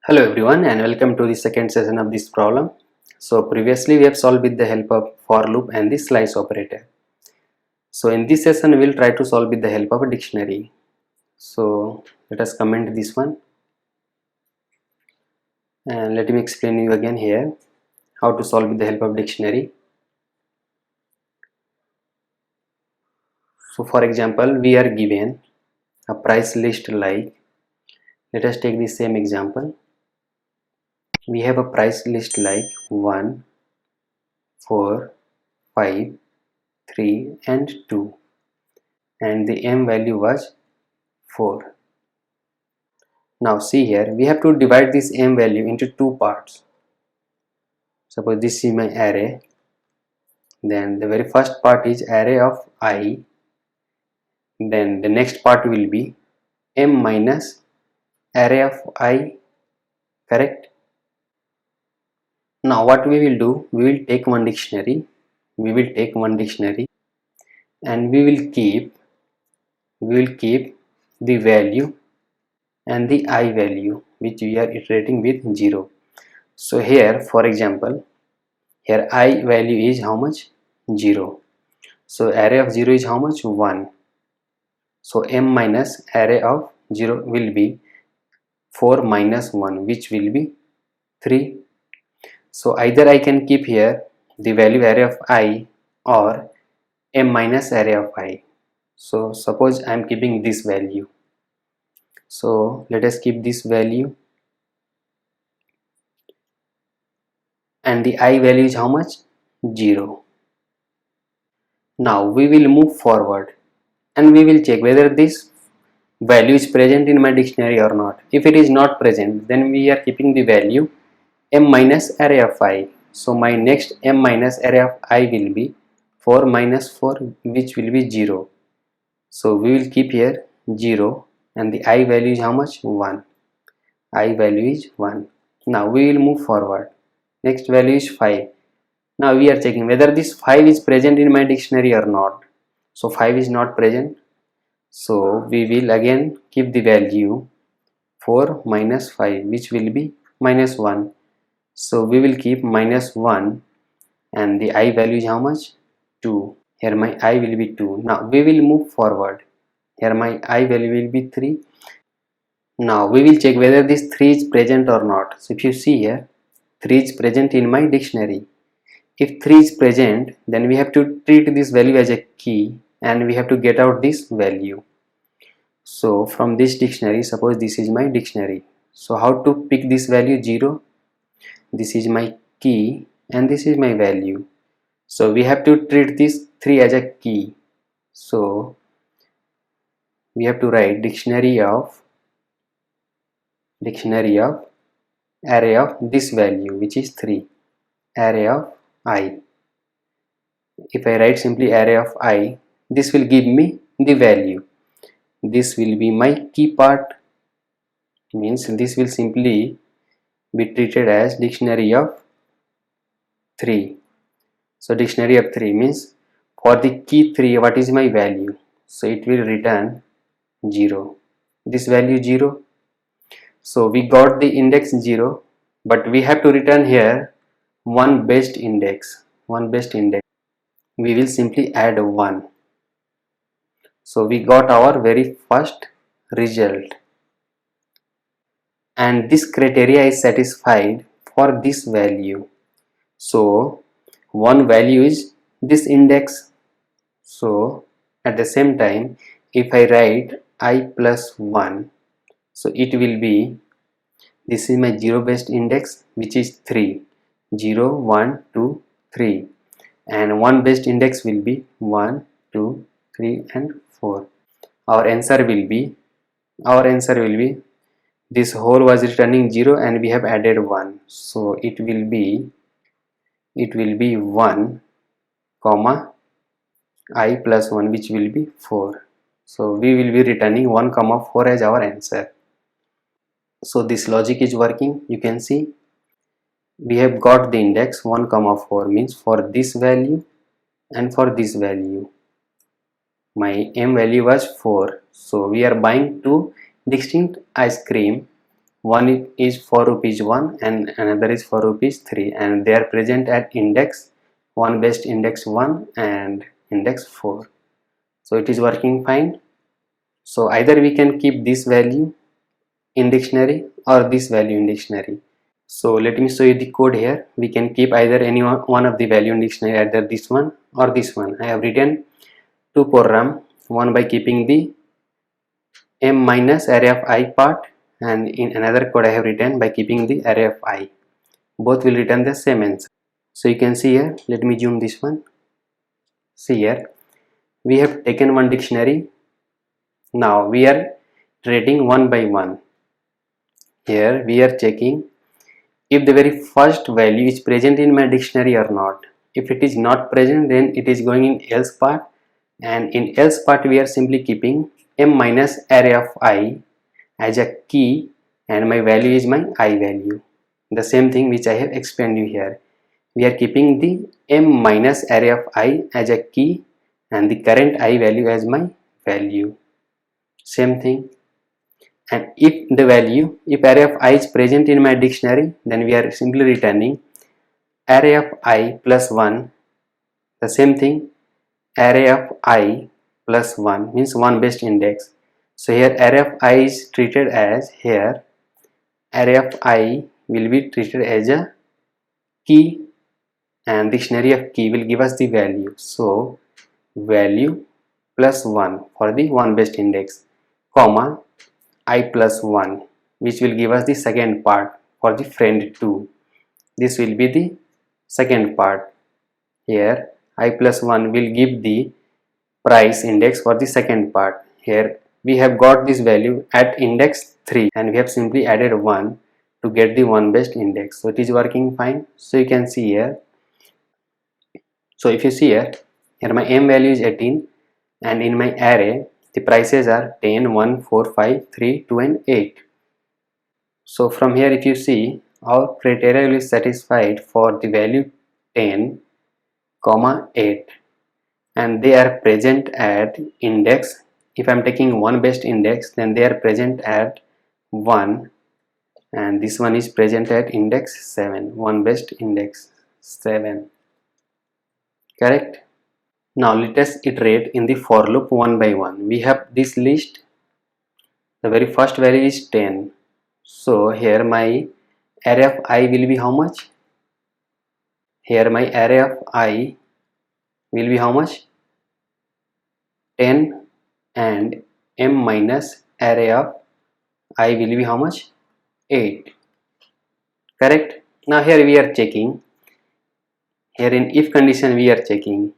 Hello everyone and welcome to the second session of this problem. So previously we have solved with the help of for loop and the slice operator. So in this session we will try to solve with the help of a dictionary. So let us comment this one and let me explain you again here how to solve with the help of dictionary. So for example we are given a price list like, let us take the same example. We have a price list like 1, 4, 5, 3 and 2 and the m value was 4. Now see here, we have to divide this m value into two parts. Suppose this is my array, then the very first part is array of I, then the next part will be m minus array of I, correct? Now what we will do, we will take one dictionary and we will keep the value and the I value which we are iterating with 0. So here for example, here I value is how much? 0. So array of 0 is how much? 1. So m minus array of 0 will be 4 minus 1 which will be 3. So either I can keep here the value array of I or m minus array of I. So suppose I am keeping this value. So let us keep this value and the I value is how much? 0. Now we will move forward and we will check whether this value is present in my dictionary or not. If it is not present, then we are keeping the value m minus array of I. So my next m minus array of I will be 4 minus 4 which will be 0. So we will keep here 0 and the I value is how much? 1. I value is 1. Now we will move forward. Next value is 5. Now we are checking whether this 5 is present in my dictionary or not. So 5 is not present. So we will again keep the value 4 minus 5 which will be minus 1. So we will keep minus 1 and the I value is how much? 2. Here my I will be 2. Now we will move forward. Here my I value will be 3. Now we will check whether this 3 is present or not. So if you see here, 3 is present in my dictionary. If 3 is present, then we have to treat this value as a key and we have to get out this value. So from this dictionary, suppose this is my dictionary. So how to pick this value? 0. This is my key and this is my value. So we have to treat this 3 as a key. So we have to write dictionary of array of this value which is 3, array of I. If I write simply array of I, this will give me the value. This will be my key part, means this will simply be treated as dictionary of 3. So dictionary of 3 means for the key 3 what is my value? So it will return 0. This value 0. So we got the index 0, but we have to return here one best index. We will simply add 1. So we got our very first result. And this criteria is satisfied for this value. So one value is this index. So at the same time, if I write I plus 1, so it will be, this is my 0 based index which is 3, 0, 1, 2, 3, and 1 based index will be 1, 2, 3 and 4. Our answer will be this whole was returning 0 and we have added 1, so it will be 1 comma I plus 1 which will be 4. So we will be returning 1 comma 4 as our answer. So this logic is working. You can see we have got the index 1 comma 4 means for this value and for this value. My m value was 4, so we are buying two distinct ice cream One is for rupees 1 and another is for rupees 3, and they are present at index 1 best index 1 and index 4. So it is working fine. So either we can keep this value in dictionary or this value in dictionary. So let me show you the code here. We can keep either any one of the value in dictionary, either this one or this one. I have written two program, one by keeping the m minus array of I part, and in another code I have written by keeping the array of I. Both will return the same answer. So you can see here, let me zoom this one. See here, we have taken one dictionary. Now we are rating one by one. Here we are checking if the very first value is present in my dictionary or not. If it is not present, then it is going in else part, and in else part we are simply keeping m minus array of I as a key, and my value is my I value. The same thing which I have explained you here. We are keeping the m minus array of I as a key and the current I value as my value. Same thing. And if the value, if array of I is present in my dictionary, then we are simply returning array of I plus 1. The same thing, array of I plus 1 means 1 best index. So here array of I is treated as, here array of I will be treated as a key, and dictionary of key will give us the value. So value plus 1 for the 1 best index, comma I plus 1, which will give us the second part for the friend 2. This will be the second part. Here I plus 1 will give the price index for the second part. Here we have got this value at index 3 and we have simply added 1 to get the 1 best index. So it is working fine. So you can see here. So if you see here my m value is 18, and in my array the prices are 10, 1, 4, 5, 3, 2 and 8. So from here if you see, our criteria is satisfied for the value 10, 8, and they are present at index. If I am taking one best index, then they are present at 1, and this one is present at index 7, one best index 7. Correct? Now let us iterate in the for loop one by one. We have this list. The very first value is 10. So here my array of I will be how much? Here my array of I will be how much? 10, and m minus array of I will be how much? 8. Correct? Now here we are checking. Here in if condition we are checking.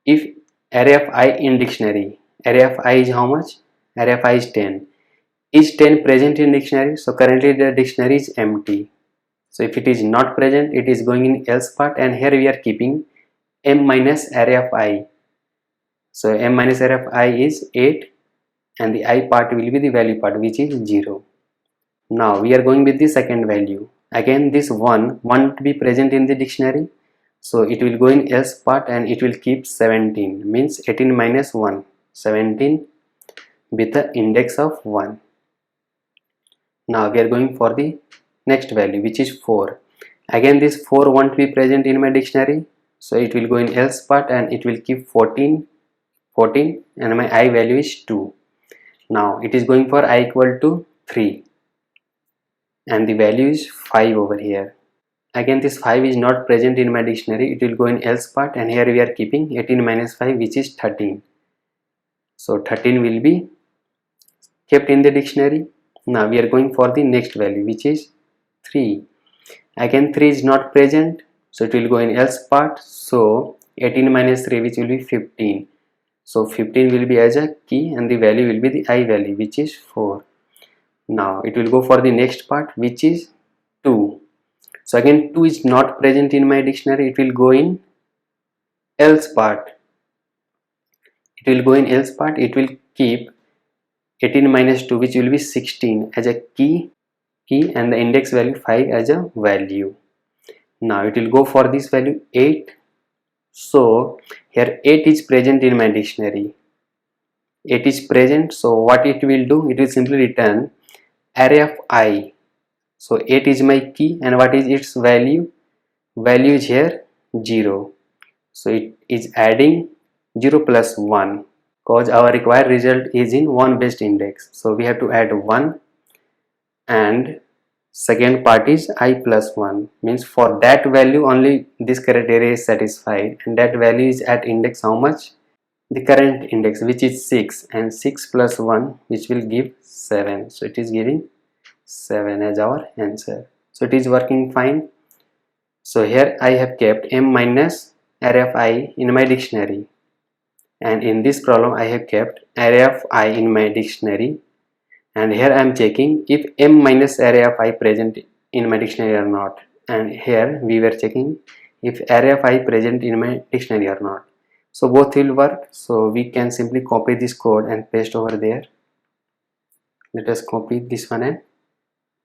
If array of I in dictionary, array of I is how much? Array of I is 10. Is 10 present in dictionary? So currently the dictionary is empty. So if it is not present, it is going in else part, and here we are keeping m minus array of I. So m minus array of I is 8, and the I part will be the value part, which is 0. Now we are going with the second value. Again this 1 won't be present in the dictionary, so it will go in else part and it will keep 17, means 18 minus 1, 17 with the index of 1. Now we are going for the next value, which is 4. Again this 4 won't be present in my dictionary, so it will go in else part and it will keep 14, and my I value is 2. Now it is going for I equal to 3, and the value is 5 over here. Again this 5 is not present in my dictionary, it will go in else part, and here we are keeping 18 minus 5, which is 13. So 13 will be kept in the dictionary. Now we are going for the next value, which is 3. Again 3 is not present, so it will go in else part. So 18 minus 3, which will be 15. So 15 will be as a key, and the value will be the I value, which is 4. Now it will go for the next part, which is 2. So again 2 is not present in my dictionary, it will go in else part. It will go in else part, it will keep 18 minus 2, which will be 16 as a key, and the index value 5 as a value. Now it will go for this value 8. So here 8 is present in my dictionary. 8 is present, so what it will do, it will simply return array of I. So 8 is my key, and what is its value? Value is here 0. So it is adding 0 plus 1, because our required result is in 1 based index. So we have to add 1, and second part is I plus 1, means for that value only this criteria is satisfied, and that value is at index how much? The current index, which is 6, and 6 plus 1, which will give 7. So it is giving 7 as our answer. So it is working fine. So here I have kept m minus array of I in my dictionary, and in this problem I have kept array of I in my dictionary, and here I am checking if m minus array of I present in my dictionary or not, and here we were checking if array of I present in my dictionary or not. So both will work. So we can simply copy this code and paste over there. Let us copy this one and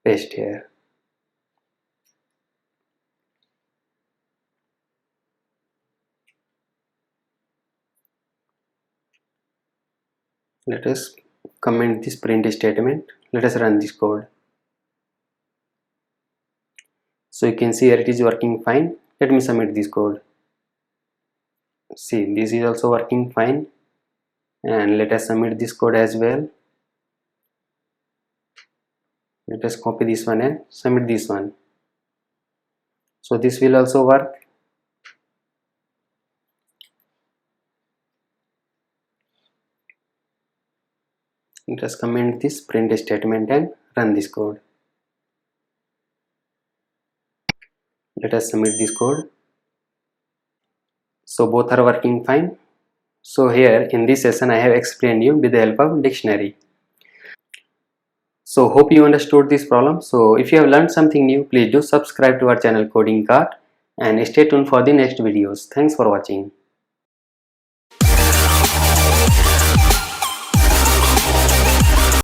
paste here. Let us comment this print statement. Let us run this code. So you can see here it is working fine. Let me submit this code. See, this is also working fine, and let us submit this code as well. Let us copy this one and submit this one. So this will also work. Let us comment this print statement and run this code. Let us submit this code. So both are working fine. So here in this session I have explained you with the help of dictionary. So hope you understood this problem. So if you have learned something new, please do subscribe to our channel Coding Kart, and stay tuned for the next videos. Thanks for watching.